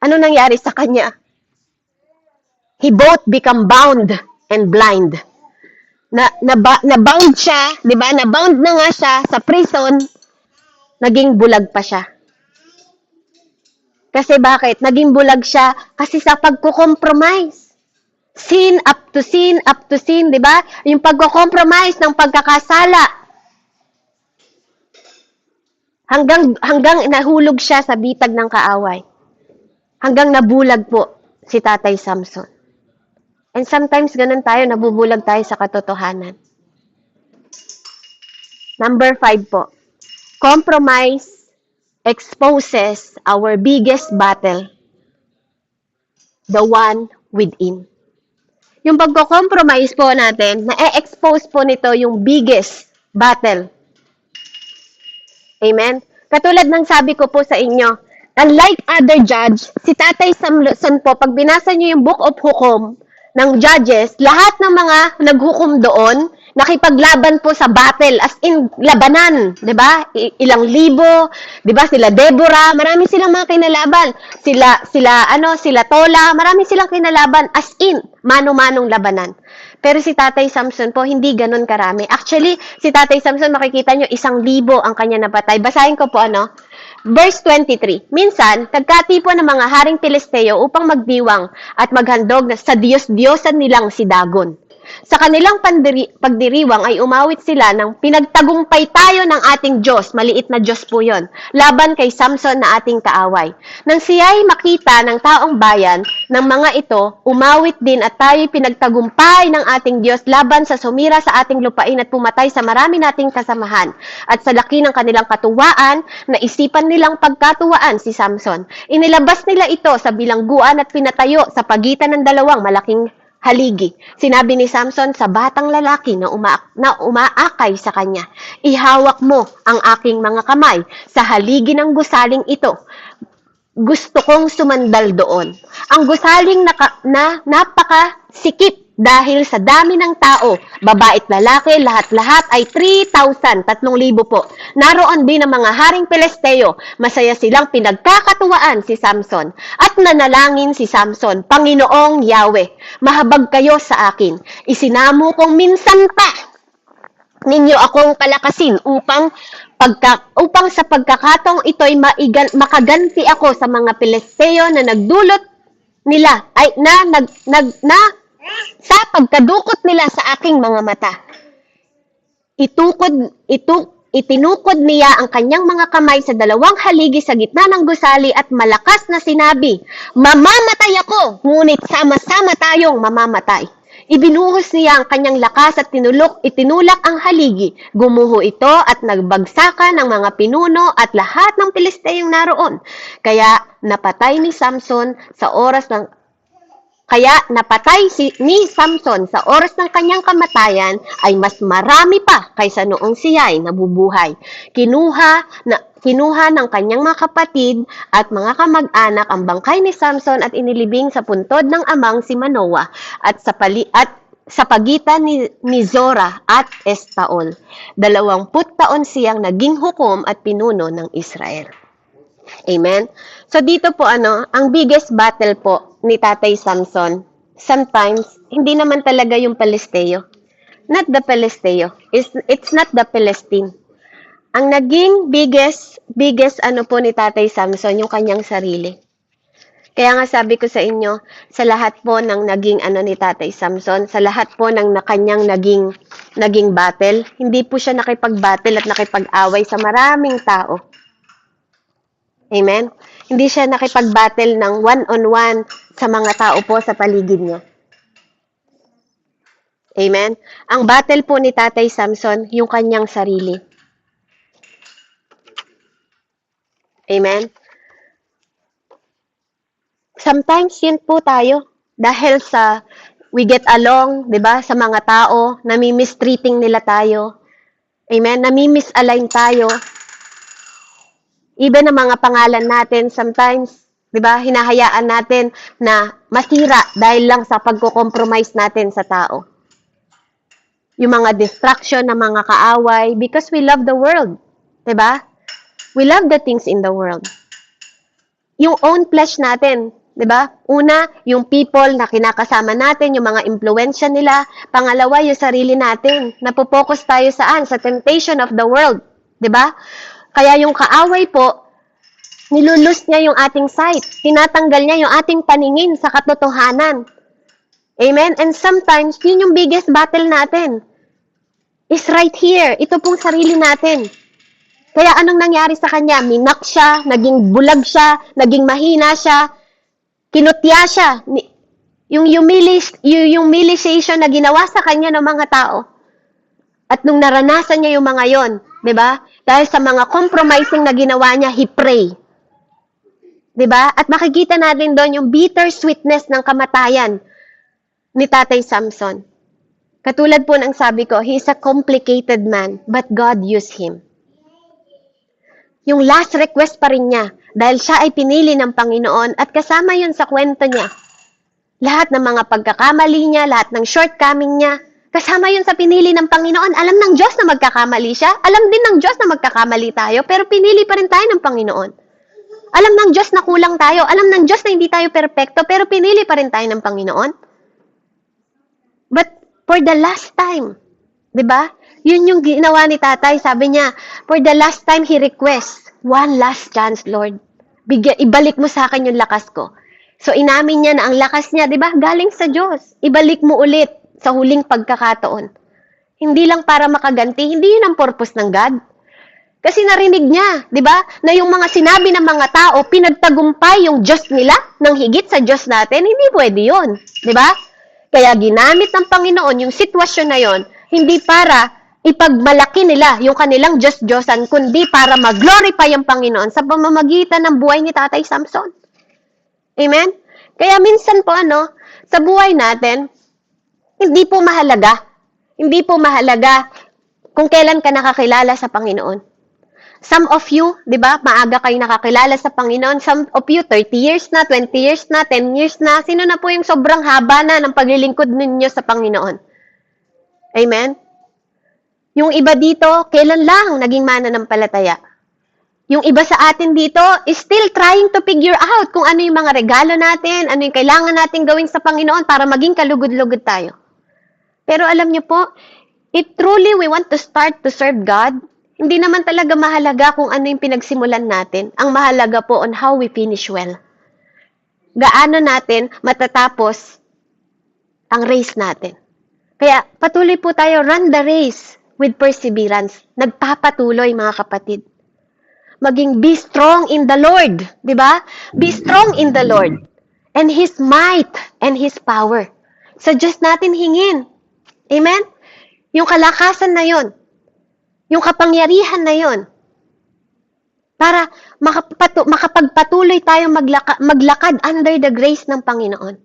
Speaker 1: Ano nangyari sa kanya? He both become bound and blind. Na-bound siya, di ba? Na-bound na nga siya sa prison, naging bulag pa siya. Kasi bakit? Naging bulag siya kasi sa pagko-compromise. Sin up to sin, di ba? Yung pagko-compromise ng pagkakasala. Hanggang nahulog siya sa bitag ng kaaway. Hanggang nabulag po si Tatay Samson. And sometimes ganun tayo, nabubulag tayo sa katotohanan. Number 5 po. Compromise exposes our biggest battle, the one within. Yung pagko-compromise po natin, na-expose po nito yung biggest battle. Amen? Katulad ng sabi ko po sa inyo, unlike other judge, si Tatay Samson po, pag binasa niyo yung Book of Hukom ng Judges, lahat ng mga naghukom doon, nakipaglaban po sa battle, as in labanan, 'di ba? Ilang libo, 'di ba? Sila Deborah, marami silang mga kinalaban. Sila Tola, marami silang kinalaban, as in mano-manong labanan. Pero si Tatay Samson po, hindi ganun karami. Actually, si Tatay Samson, makikita nyo, 1,000 ang kanya napatay. Basahin ko po Verse 23. Minsan, nagkatipo ng mga haring Pilisteo upang magdiwang at maghandog sa Diyos-Diyosan nilang si Dagon. Sa kanilang pagdiriwang ay umawit sila ng pinagtagumpay tayo ng ating Diyos, maliit na Diyos po yon, laban kay Samson na ating kaaway. Nang siya'y makita ng taong bayan ng mga ito, umawit din at tayo'y pinagtagumpay ng ating Diyos laban sa sumira sa ating lupain at pumatay sa marami nating kasamahan. At sa laki ng kanilang katuwaan, naisipan nilang pagkatuwaan si Samson. Inilabas nila ito sa bilangguan at pinatayo sa pagitan ng dalawang malaking haligi. Sinabi ni Samson sa batang lalaki na umaakay sa kanya, ihawak mo ang aking mga kamay sa haligi ng gusaling ito. Gusto kong sumandal doon. Ang gusaling na napakasikip dahil sa dami ng tao, babae at lalaki, lahat-lahat ay 3,000, 3,000 po. Naroon din ang mga haring Pilisteo, masaya silang pinagkakatuwaan si Samson. At nanalangin si Samson, Panginoong Yahweh, mahabag kayo sa akin. Isinamo kong minsan pa ninyo akong palakasin upang sa pagkakataong ito'y makaganti ako sa mga Pilisteo na nagdulot nila ay sa pagkadukot nila sa aking mga mata. Itinukod niya ang kanyang mga kamay sa dalawang haligi sa gitna ng gusali at malakas na sinabi, mamamatay ako, ngunit sama-sama tayong mamamatay. Ibinuhos niya ang kanyang lakas at itinulak ang haligi. Gumuho ito at nagbagsakan ng mga pinuno at lahat ng Pilisteyong naroon. Kaya napatay ni Samson ni Samson sa oras ng kanyang kamatayan ay mas marami pa kaysa noong siya'y nabubuhay. Kinuha ng kanyang mga kapatid at mga kamag-anak ang bangkay ni Samson at inilibing sa puntod ng amang si Manoah at sa pagitan ni Zorah at Estaol. 20 taon siyang naging hukom at pinuno ng Israel. Amen? So dito po ang biggest battle po ni Tatay Samson, sometimes hindi naman talaga yung Palesteo. Not the Palesteo. It's not the Palestine. Ang naging biggest po ni Tatay Samson, yung kanyang sarili. Kaya nga sabi ko sa inyo, sa lahat po ng naging ni Tatay Samson, sa lahat po ng kanyang naging battle, hindi po siya nakipag-battle at nakipag-away sa maraming tao. Amen? Hindi siya nakipag-battle ng one-on-one sa mga tao po sa paligid niya. Amen? Ang battle po ni Tatay Samson, yung kanyang sarili. Amen? Sometimes yun po tayo. Dahil we get along, di ba, sa mga tao, nami-mistreating nila tayo. Amen? Nami-misalign tayo. Even ang mga pangalan natin, sometimes, di ba, hinahayaan natin na masira dahil lang sa pagko-compromise natin sa tao. Yung mga distraction ng mga kaaway, because we love the world. Di ba? We love the things in the world. Yung own flesh natin, di ba? Una, yung people na kinakasama natin, yung mga impluensya nila. Pangalawa, yung sarili natin. Napopokus tayo saan? Sa temptation of the world. Di ba? Kaya yung kaaway po, nilulus niya yung ating sight. Tinatanggal niya yung ating paningin sa katotohanan. Amen? And sometimes, yun yung biggest battle natin. Is right here. Ito pong sarili natin. Kaya anong nangyari sa kanya? Minak siya, naging bulag siya, naging mahina siya, kinutya siya. Yung humiliation na ginawa sa kanya ng mga tao. At nung naranasan niya yung mga yon, di ba? Dahil sa mga compromising na ginawa niya, he pray. Di ba? At makikita natin doon yung bitter sweetness ng kamatayan ni Tatay Samson. Katulad po ng sabi ko, he is a complicated man, but God used him. Yung last request pa rin niya, dahil siya ay pinili ng Panginoon at kasama yun sa kwento niya. Lahat ng mga pagkakamali niya, lahat ng shortcoming niya, kasama yun sa pinili ng Panginoon. Alam ng Diyos na magkakamali siya, alam din ng Diyos na magkakamali tayo, pero pinili pa rin tayo ng Panginoon. Alam ng Diyos na kulang tayo, alam ng Diyos na hindi tayo perpekto, pero pinili pa rin tayo ng Panginoon. But for the last time, di ba? Yun yung ginawa ni Tatay. Sabi niya, for the last time, he requests, one last chance, Lord. Ibalik mo sa akin yung lakas ko. So, inamin niya na ang lakas niya, di ba? Galing sa Diyos. Ibalik mo ulit sa huling pagkakataon. Hindi lang para makaganti, hindi yun ang purpose ng God. Kasi narinig niya, di ba? Na yung mga sinabi ng mga tao, pinagtagumpay yung Diyos nila ng higit sa Diyos natin. Hindi pwede yun. Di ba? Kaya ginamit ng Panginoon yung sitwasyon na yon, hindi para ipagmalaki nila yung kanilang Diyos-Diyosan, kundi para mag-glorify ang Panginoon sa pamamagitan ng buhay ni Tatay Samson. Amen? Kaya minsan po sa buhay natin, hindi po mahalaga. Hindi po mahalaga kung kailan ka nakakilala sa Panginoon. Some of you, di ba, maaga kayo nakakilala sa Panginoon. Some of you, 30 years na, 20 years na, 10 years na. Sino na po yung sobrang haba na ng paglilingkod ninyo sa Panginoon? Amen? Yung iba dito, kailan lang naging mananampalataya? Yung iba sa atin dito is still trying to figure out kung ano yung mga regalo natin, ano yung kailangan natin gawin sa Panginoon para maging kalugod-lugod tayo. Pero alam niyo po, if truly we want to start to serve God, hindi naman talaga mahalaga kung ano yung pinagsimulan natin. Ang mahalaga po on how we finish well. Gaano natin matatapos ang race natin. Kaya patuloy po tayo, run the race with perseverance. Nagpapatuloy, mga kapatid. Maging be strong in the Lord. Di ba? Be strong in the Lord. And His might and His power. Sa Diyos natin hingin. Amen? Yung kalakasan na yon, yung kapangyarihan na yon, para makapagpatuloy tayong maglakad under the grace ng Panginoon.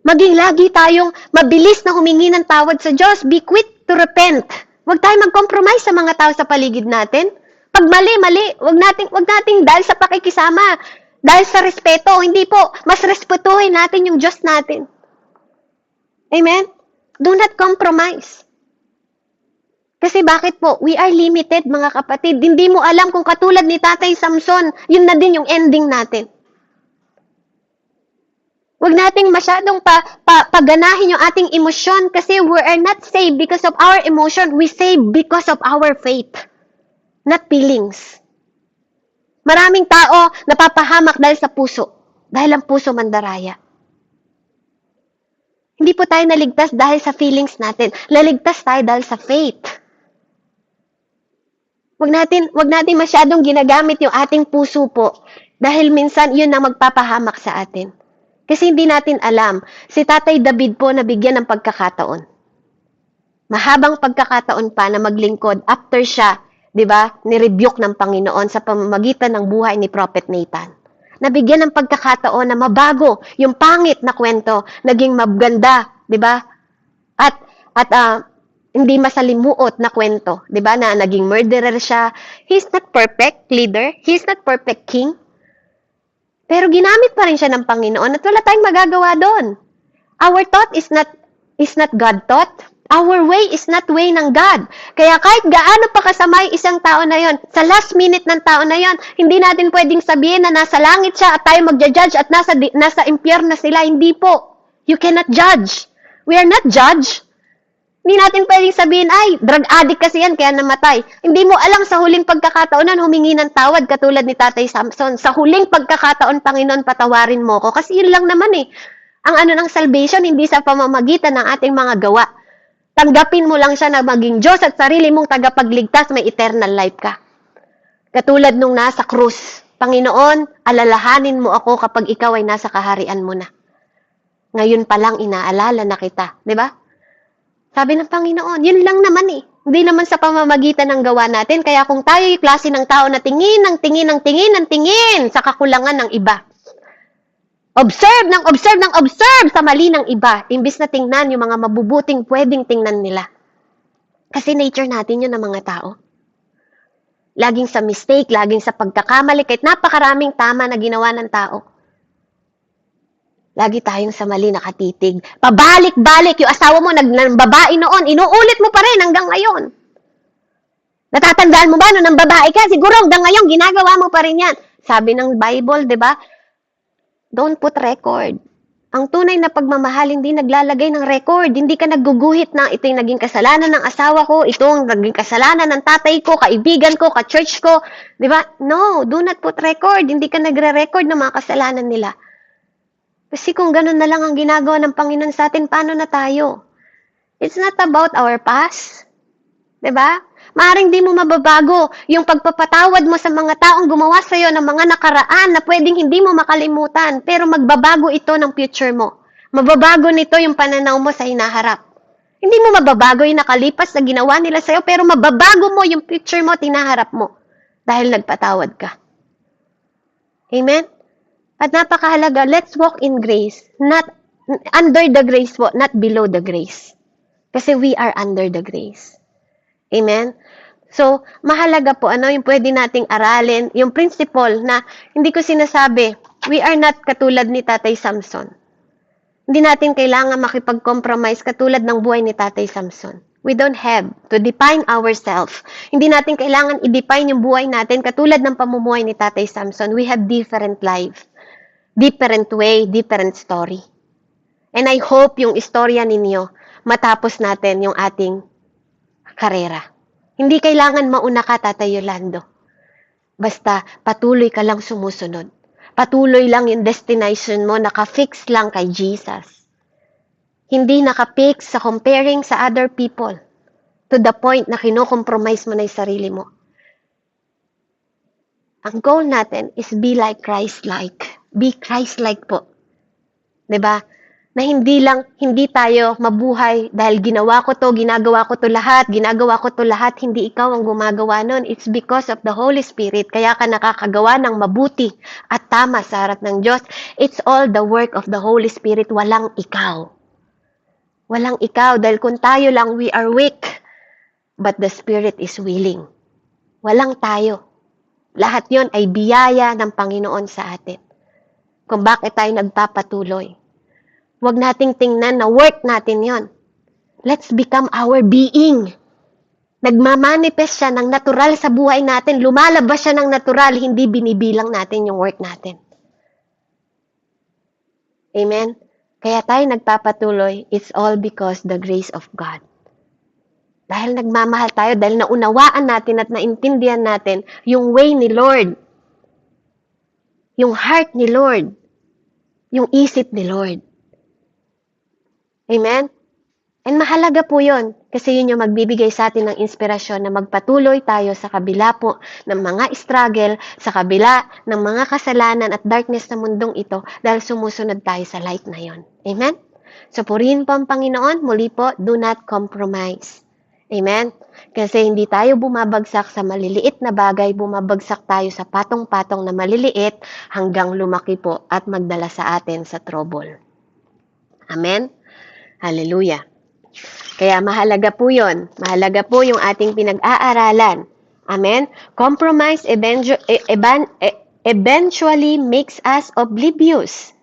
Speaker 1: Maging lagi tayong mabilis na humingi ng tawad sa Diyos. Be quick to repent. Huwag tayong mag-compromise sa mga tao sa paligid natin. Pag mali. Huwag nating dahil sa pakikisama, dahil sa respeto, hindi po, mas respetuhin natin yung Diyos natin. Amen? Do not compromise. Kasi bakit po? We are limited, mga kapatid. Hindi mo alam kung katulad ni Tatay Samson, yun na din yung ending natin. Huwag nating masyadong paganahin yung ating emosyon kasi we are not saved because of our emotion. We saved because of our faith, not feelings. Maraming tao napapahamak dahil sa puso, dahil ang puso mandaraya. Hindi po tayo naligtas dahil sa feelings natin. Naligtas tayo dahil sa faith. Wag natin masyadong ginagamit yung ating puso po dahil minsan yun ang magpapahamak sa atin. Kasi hindi natin alam, si Tatay David po nabigyan ng pagkakataon. Mahabang pagkakataon pa na maglingkod after siya, 'di ba, ni-rebuke ng Panginoon sa pamamagitan ng buhay ni Prophet Nathan. Nabigyan ng pagkakataon na mabago yung pangit na kwento, naging maganda, 'di ba? At hindi masalimuot na kwento, 'di ba, na naging murderer siya. He's not perfect leader, he's not perfect king. Pero ginamit pa rin siya ng Panginoon at wala tayong magagawa doon. Our thought is not God thought. Our way is not way ng God. Kaya kahit gaano pa kasama yung isang tao na yon, sa last minute ng tao na yon, hindi natin pwedeng sabihin na nasa langit siya at tayo magja-judge at nasa impyerno sila. Hindi po. You cannot judge. We are not judge. Hindi natin pwedeng sabihin, ay, drug addict kasi yan, kaya namatay. Hindi mo alam sa huling pagkakataon humingi ng tawad katulad ni Tatay Samson. Sa huling pagkakataon, Panginoon, patawarin mo ko. Kasi yun lang naman eh. Ang ng salvation, hindi sa pamamagitan ng ating mga gawa. Tanggapin mo lang siya na maging Diyos at sarili mong tagapagligtas, may eternal life ka. Katulad nung nasa krus, Panginoon, alalahanin mo ako kapag ikaw ay nasa kaharian mo na. Ngayon pa lang inaalala na kita, di ba? Sabi ng Panginoon, yun lang naman eh. Hindi naman sa pamamagitan ng gawa natin. Kaya kung tayo yung klase ng tao na tingin sa kakulangan ng iba. Observe sa mali ng iba. Imbis na tingnan yung mga mabubuting pwedeng tingnan nila. Kasi nature natin yun ng mga tao. Laging sa mistake, laging sa pagkakamali, kahit napakaraming tama na ginawa ng tao. Lagi tayong sa mali nakatitig. Pabalik-balik yung asawa mo, nagbabae noon, inuulit mo pa rin hanggang ngayon. Natatandaan mo ba nung babae ka? Siguro hanggang ngayon, ginagawa mo pa rin yan. Sabi ng Bible, di ba? Don't put record. Ang tunay na pagmamahal, hindi naglalagay ng record. Hindi ka nagguguhit na ito yung naging kasalanan ng asawa ko, ito ang naging kasalanan ng tatay ko, kaibigan ko, ka-church ko. Di ba? No, do not put record. Hindi ka nagre-record ng mga kasalanan nila. Kasi kung ganun na lang ang ginagawa ng Panginoon sa atin, paano na tayo? It's not about our past. Diba? Maaaring di mo mababago yung pagpapatawad mo sa mga taong gumawa sa'yo ng mga nakaraan na pwedeng hindi mo makalimutan, pero magbabago ito ng future mo. Mababago nito yung pananaw mo sa hinaharap. Hindi mo mababago yung nakalipas na ginawa nila sa'yo, pero mababago mo yung future mo, tinaharap mo. Dahil nagpatawad ka. Amen? At napakahalaga, let's walk in grace. Not under the grace po, not below the grace. Kasi we are under the grace. Amen? So, mahalaga po, yung pwede nating aralin, yung principle na, hindi ko sinasabi, we are not katulad ni Tatay Samson. Hindi natin kailangan makipag-compromise katulad ng buhay ni Tatay Samson. We don't have to define ourselves. Hindi natin kailangan i-define yung buhay natin katulad ng pamumuhay ni Tatay Samson. We have different life. Different way, different story. And I hope yung istorya ninyo, matapos natin yung ating karera. Hindi kailangan mauna ka, Tatay Yolando. Basta patuloy ka lang sumusunod. Patuloy lang yung destination mo, naka-fix lang kay Jesus. Hindi naka-fix sa comparing sa other people to the point na kino-compromise mo na yung sarili mo. Ang goal natin is be like Christ-like. Be Christ-like po. 'Di ba? Na hindi tayo mabuhay dahil ginagawa ko to lahat, hindi ikaw ang gumagawa nun. It's because of the Holy Spirit. Kaya ka nakakagawa ng mabuti at tama sa harap ng Diyos. It's all the work of the Holy Spirit. Walang ikaw. Walang ikaw dahil kung tayo lang, we are weak. But the Spirit is willing. Walang tayo. Lahat yon ay biyaya ng Panginoon sa atin. Kung bakit tayo nagpapatuloy. Huwag nating tingnan na work natin yon. Let's become our being. Nagmamanifest siya ng natural sa buhay natin. Lumalabas siya ng natural, hindi binibilang natin yung work natin. Amen? Kaya tayo nagpapatuloy, it's all because the grace of God. Dahil nagmamahal tayo, dahil naunawaan natin at naintindihan natin yung way ni Lord, yung heart ni Lord, yung isip ni Lord. Amen? And mahalaga po yun, kasi yun yung magbibigay sa atin ng inspirasyon na magpatuloy tayo sa kabila po ng mga struggle, sa kabila ng mga kasalanan at darkness na mundong ito, dahil sumusunod tayo sa light na yun. Amen? So purihin po ang Panginoon, muli po, do not compromise. Amen? Kasi hindi tayo bumabagsak sa maliliit na bagay, bumabagsak tayo sa patong-patong na maliliit hanggang lumaki po at magdala sa atin sa trouble. Amen? Hallelujah. Kaya mahalaga po yun. Mahalaga po yung ating pinag-aaralan. Amen? Compromise eventually makes us oblivious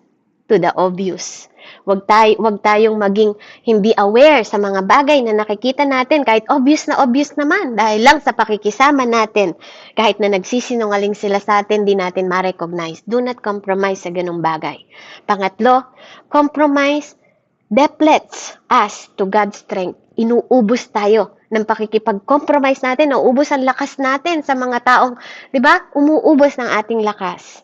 Speaker 1: to the obvious. Wag tayong maging hindi aware sa mga bagay na nakikita natin kahit obvious naman dahil lang sa pakikisama natin. Kahit na nagsisinungaling sila sa atin, di natin ma-recognize. Do not compromise sa ganung bagay. Pangatlo, compromise depletes us to God's strength. Inuubos tayo ng pakikipag-compromise natin, nauubos ang lakas natin sa mga taong, 'di ba? Umuubos ng ating lakas.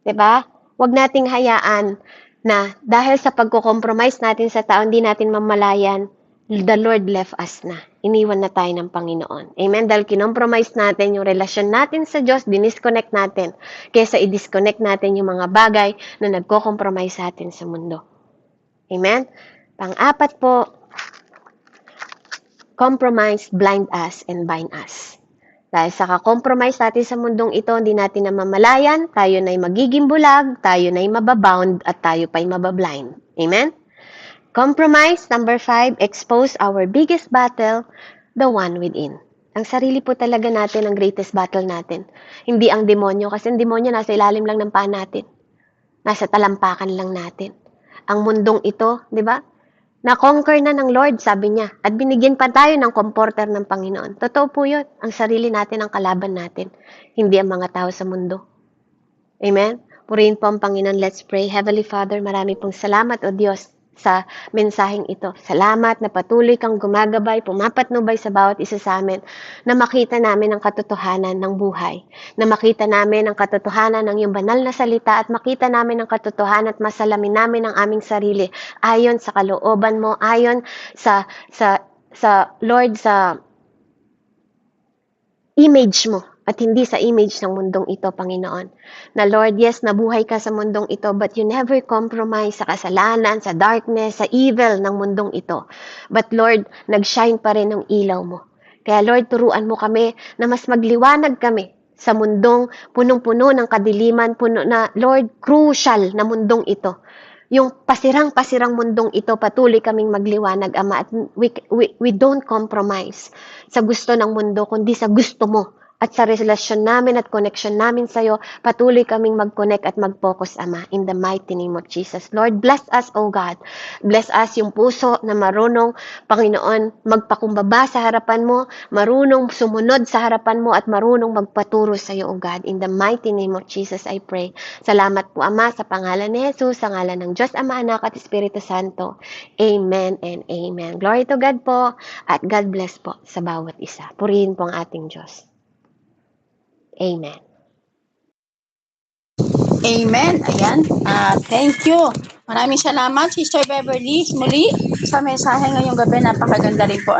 Speaker 1: 'Di ba? Huwag nating hayaan na dahil sa pagko-compromise natin sa tao, hindi natin mamalayan, the Lord left us na. Iniwan na tayo ng Panginoon. Amen? Dahil kinompromise natin yung relasyon natin sa Diyos, dinisconnect natin, kaysa i-disconnect natin yung mga bagay na nagko-compromise sa atin sa mundo. Amen? Pang-apat po, compromise blind us and bind us. Dahil sa kakompromise natin sa mundong ito, hindi natin namamalayan, tayo na'y magiging bulag, tayo na'y mababound, at tayo pa'y mabablind. Amen? Compromise, number 5, expose our biggest battle, the one within. Ang sarili po talaga natin ang greatest battle natin. Hindi ang demonyo, kasi ang demonyo nasa ilalim lang ng paa natin. Nasa talampakan lang natin. Ang mundong ito, di ba? Na-conquer na ng Lord, sabi niya. At binigyan pa tayo ng comforter ng Panginoon. Totoo po yun. Ang sarili natin ang kalaban natin. Hindi ang mga tao sa mundo. Amen? Purihin po ang Panginoon. Let's pray. Heavenly Father, marami pong salamat, O Diyos, sa mensaheng ito. Salamat na patuloy kang gumagabay, pumapatnubay sa bawat isa sa amin, na makita namin ang katotohanan ng buhay, na makita namin ang katotohanan ng iyong banal na salita, at makita namin ang katotohanan at masalamin namin ang aming sarili ayon sa kalooban mo, ayon sa Lord, sa image mo, at hindi sa image ng mundong ito, Panginoon. Na Lord, yes, nabuhay ka sa mundong ito, but you never compromise sa kasalanan, sa darkness, sa evil ng mundong ito. But Lord, nag-shine pa rin ang ilaw mo. Kaya Lord, turuan mo kami na mas magliwanag kami sa mundong punong-puno ng kadiliman, puno na, Lord, crucial na mundong ito. Yung pasirang-pasirang mundong ito, patuloy kaming magliwanag, Ama, at we don't compromise sa gusto ng mundo, kundi sa gusto mo. At sa relasyon namin at connection namin sa iyo, patuloy kaming mag-connect at mag-focus, Ama, in the mighty name of Jesus. Lord, bless us, O God. Bless us yung puso na marunong, Panginoon, magpakumbaba sa harapan mo, marunong sumunod sa harapan mo, at marunong magpaturo sa iyo, O God. In the mighty name of Jesus, I pray. Salamat po, Ama, sa pangalan ni Jesus, sa ngalan ng Diyos, Ama, Anak, at Espiritu Santo. Amen and amen. Glory to God po, at God bless po sa bawat isa. Purihin po ang ating Diyos. Amen.
Speaker 2: Amen. Ayan. Thank you. Maraming salamat, Sister Beverly, muli sa mensahe ngayong gabi. Napakaganda rin po.